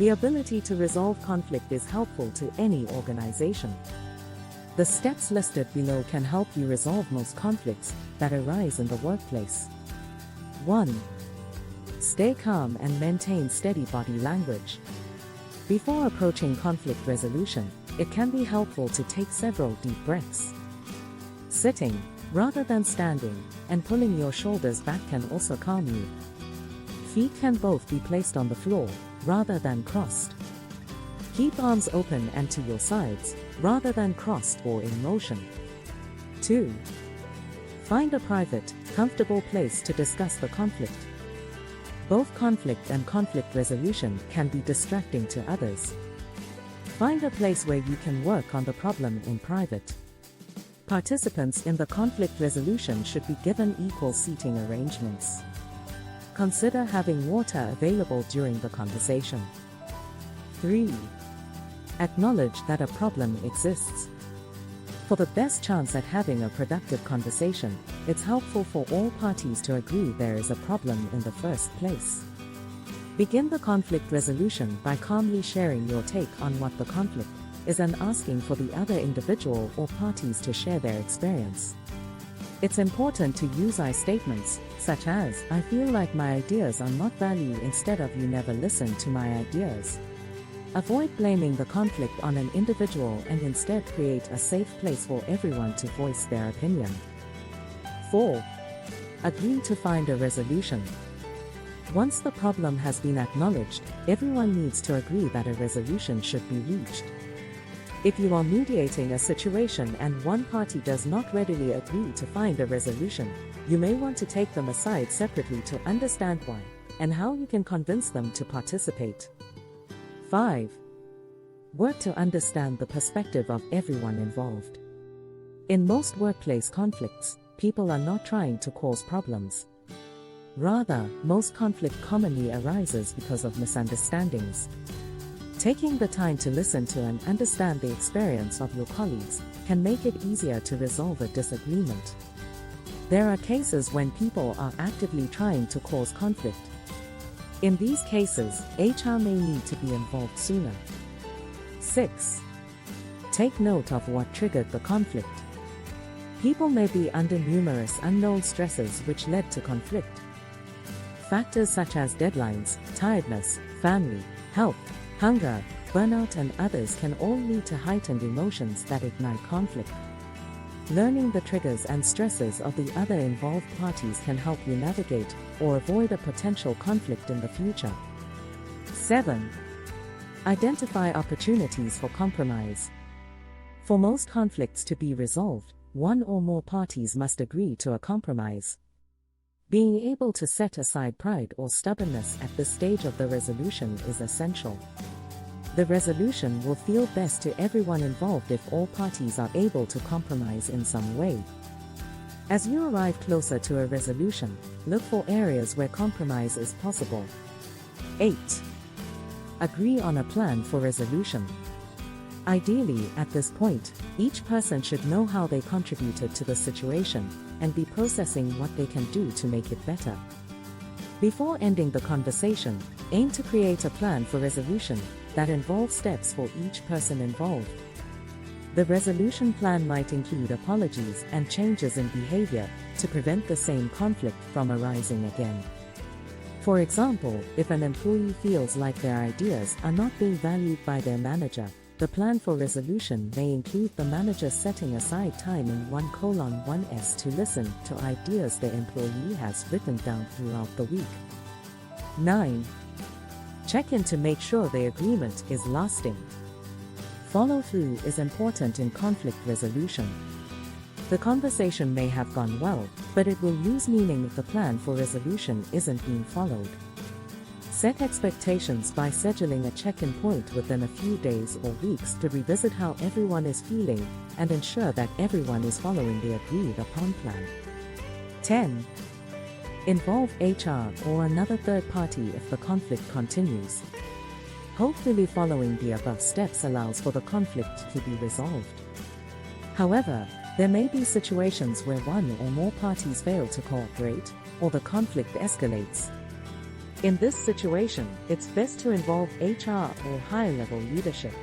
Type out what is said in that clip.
The ability to resolve conflict is helpful to any organization. The steps listed below can help you resolve most conflicts that arise in the workplace. 1. Stay calm and maintain steady body language. Before approaching conflict resolution, it can be helpful to take several deep breaths. Sitting, rather than standing, and pulling your shoulders back can also calm you. Feet can both be placed on the floor, rather than crossed. Keep arms open and to your sides, rather than crossed or in motion. 2. Find a private, comfortable place to discuss the conflict. Both conflict and conflict resolution can be distracting to others. Find a place where you can work on the problem in private. Participants in the conflict resolution should be given equal seating arrangements. Consider having water available during the conversation. 3. Acknowledge that a problem exists. For the best chance at having a productive conversation, it's helpful for all parties to agree there is a problem in the first place. Begin the conflict resolution by calmly sharing your take on what the conflict is and asking for the other individual or parties to share their experience. It's important to use I statements, such as, "I feel like my ideas are not valued," instead of "you never listen to my ideas." Avoid blaming the conflict on an individual and instead create a safe place for everyone to voice their opinion. 4. Agree to find a resolution. Once the problem has been acknowledged, everyone needs to agree that a resolution should be reached. If you are mediating a situation and one party does not readily agree to find a resolution, you may want to take them aside separately to understand why and how you can convince them to participate. 5. Work to understand the perspective of everyone involved. In most workplace conflicts, people are not trying to cause problems. Rather, most conflict commonly arises because of misunderstandings. Taking the time to listen to and understand the experience of your colleagues can make it easier to resolve a disagreement. There are cases when people are actively trying to cause conflict. In these cases, HR may need to be involved sooner. 6. Take note of what triggered the conflict. People may be under numerous unknown stresses which led to conflict. Factors such as deadlines, tiredness, family, health, hunger, burnout and others can all lead to heightened emotions that ignite conflict. Learning the triggers and stresses of the other involved parties can help you navigate or avoid a potential conflict in the future. 7. Identify opportunities for compromise. For most conflicts to be resolved, one or more parties must agree to a compromise. Being able to set aside pride or stubbornness at this stage of the resolution is essential. The resolution will feel best to everyone involved if all parties are able to compromise in some way. As you arrive closer to a resolution, look for areas where compromise is possible. 8. Agree on a plan for resolution. Ideally, at this point, each person should know how they contributed to the situation and be processing what they can do to make it better. Before ending the conversation, aim to create a plan for resolution that involves steps for each person involved. The resolution plan might include apologies and changes in behavior to prevent the same conflict from arising again. For example, if an employee feels like their ideas are not being valued by their manager, the plan for resolution may include the manager setting aside time in 1:1s to listen to ideas the employee has written down throughout the week. 9. Check in to make sure the agreement is lasting. Follow-through is important in conflict resolution. The conversation may have gone well, but it will lose meaning if the plan for resolution isn't being followed. Set expectations by scheduling a check-in point within a few days or weeks to revisit how everyone is feeling and ensure that everyone is following the agreed-upon plan. 10. Involve HR or another third party if the conflict continues. Hopefully following the above steps allows for the conflict to be resolved. However, there may be situations where one or more parties fail to cooperate, or the conflict escalates. In this situation, it's best to involve HR or higher-level leadership.